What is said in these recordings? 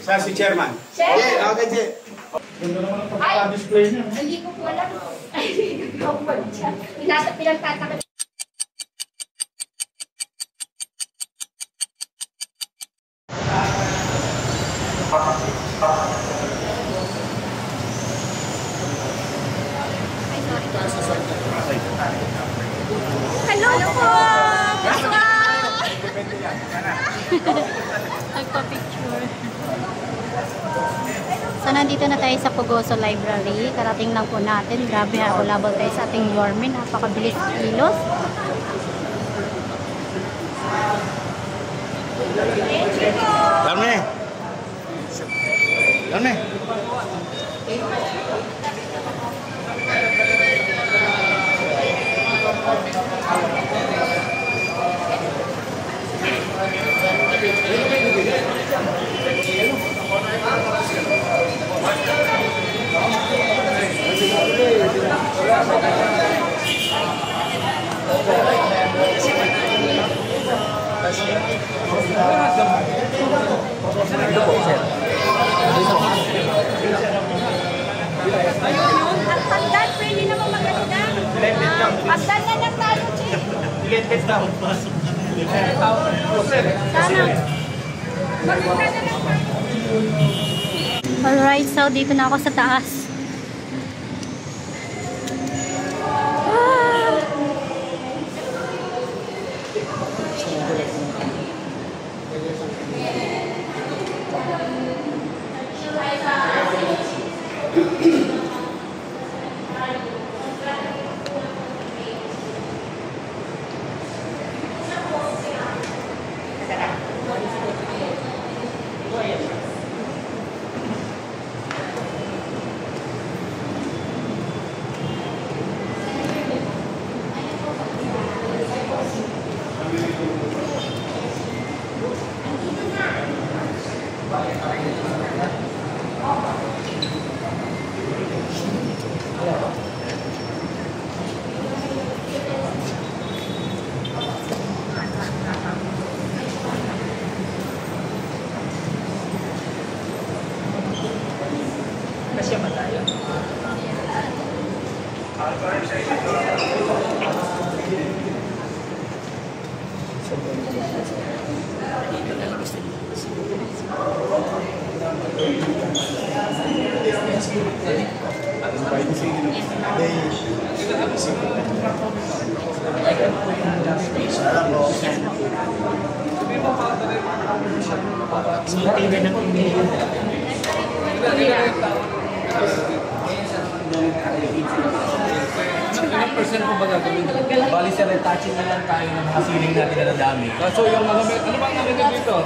Sa si Chairman. Yeah, okay, Che. Ay! Hindi ko po alam. Ay, hindi ko po alam siya. Pinagtataka. Hello po! Nagpa-picture. So, nandito na tayo sa Pugoso Library. Karating lang po natin. Grabe, habol-habol tayo sa ating Yorme. Napakabilis kilos. Dami. Dami. Ang pagdan, pwede naman maganda. Pagdan na lang tayo, Chief. Sana. Maganda na lang tayo. Alright, so dito na ako sa taas. Bali sa retouching na lang tayo ng mga ceiling natin na nadami. So yung mga, ano bang nalagay dito?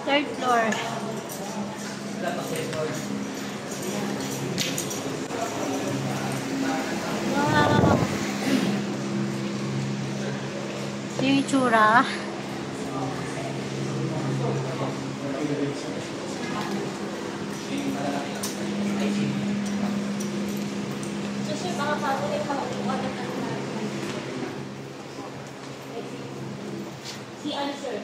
Third floor. Wow. Ito yung itsura. Si answer.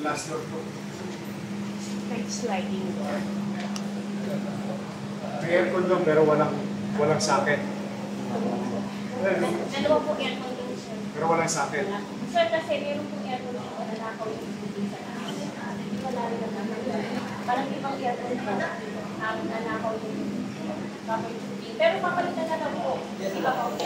Last floor po. Like sliding door. May aircon doon pero walang socket. Dalawa po aircon doon, sir. Pero walang socket. Sir, kasi meron pong aircon dito na nakaw yung hindi sa namin. Wala rin naman. Parang ibang aircon po. Nanakaw yung Pero papalitan na lang po. Di ba po?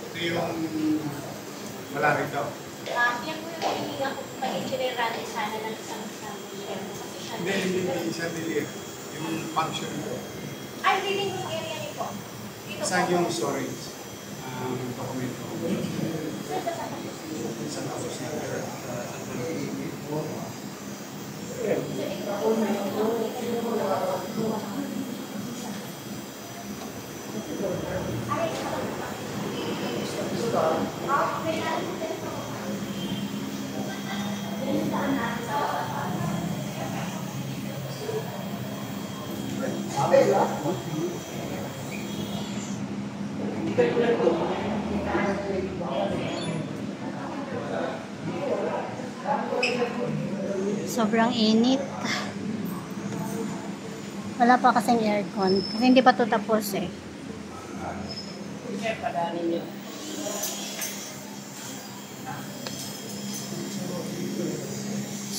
Ito yung malaki daw. Yan po yung hinihinga ko pag engineer sana ng isang Hindi isa nili. Yung function ko. ay, living room area niyo po. Dito Saan po. yung storage? Dokumento. Sa tapos na. Sobrang init. Wala pa kasing aircon. Kasi hindi pa ito tapos eh.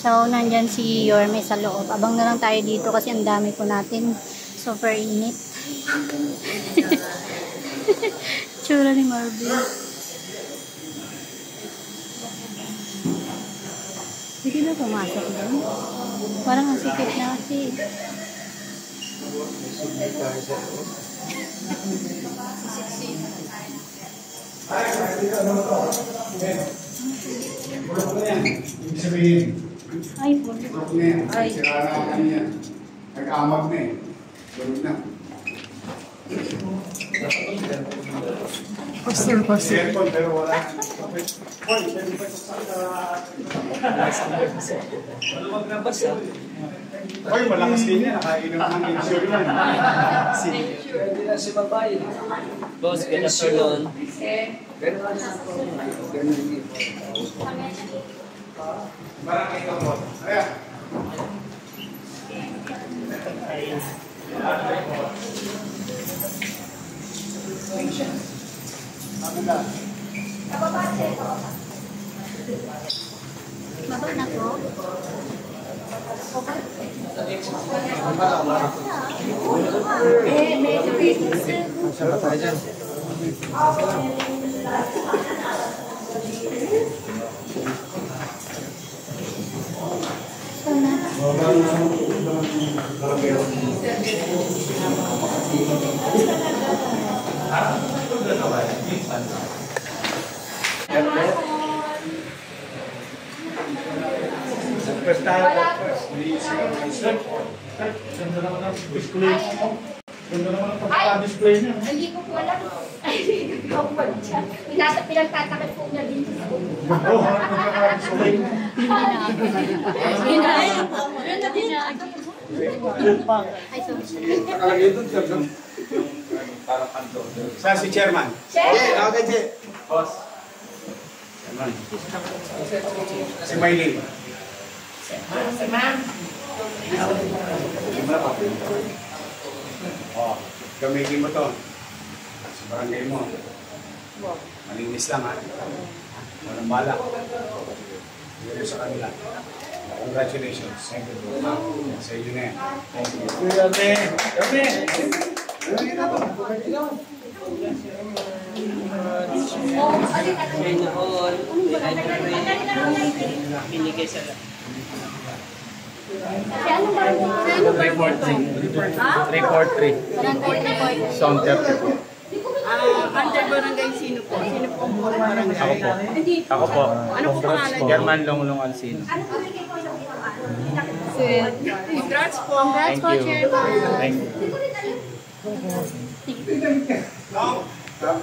So, nandyan si Yorme sa loob. Abang na lang tayo dito kasi ang dami po natin. Super init. Tsura ni Marvin. Hindi na pumasok doon. Parang ang sikip na kasi. Ibig sabihin, Ay, po. bulok na yan. Sira na ang yan. Nag-amag na eh. Bulok na. Aircon, pero wala. Hoy, malakas din yan. Nakainom ng insure yan. Pwede na si babae. Boss, good afternoon. Barang ito po. Ayan. Baba na po. First tayo po. Ganda naman ang display mo. Ganda naman ang pagka-display niya. Hindi ko po alam. Ay, hindi ko po alam siya. Pinagtatakot po niya din sa school. Oo, ang pagka-display. Ay, sorry. Nakalagay doon, sir, no? Yung parang kanto. Saan si Chairman? Chef? Okay, Che. Boss. Chairman. Si Maylin. Si ma'am. Oh, gamitin mo to. Sa barangay mo. Malinis lang ha. Walang balak. Yun sa kanila. Congratulations. Thank you. Sa inyo na yan. Thank you. Yame! Yame! Kaya anong barang mo? 343. Barangay report. Sound 30 po. Under barangay sino po? Sino po ang barangay? Ako po. Ako po. Ano po pangalan niyo? German Longlong Alcino. Ano po yung po sa Congrats po. Congrats po, Chairman. Thank you.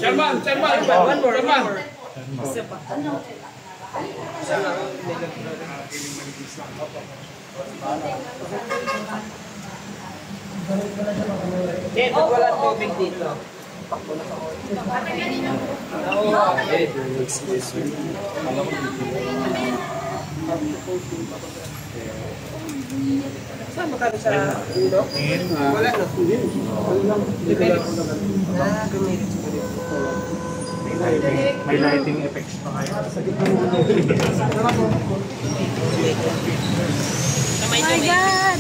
Chairman, one more. Isa pa. Eh, wala tubig dito. Saan ba kami sa ulo? Wala na. May lighting effects pa kayo. Oh my God!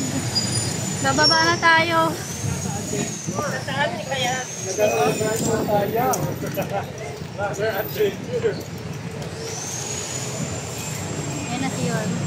Bababa na tayo. Yan na si Yorme.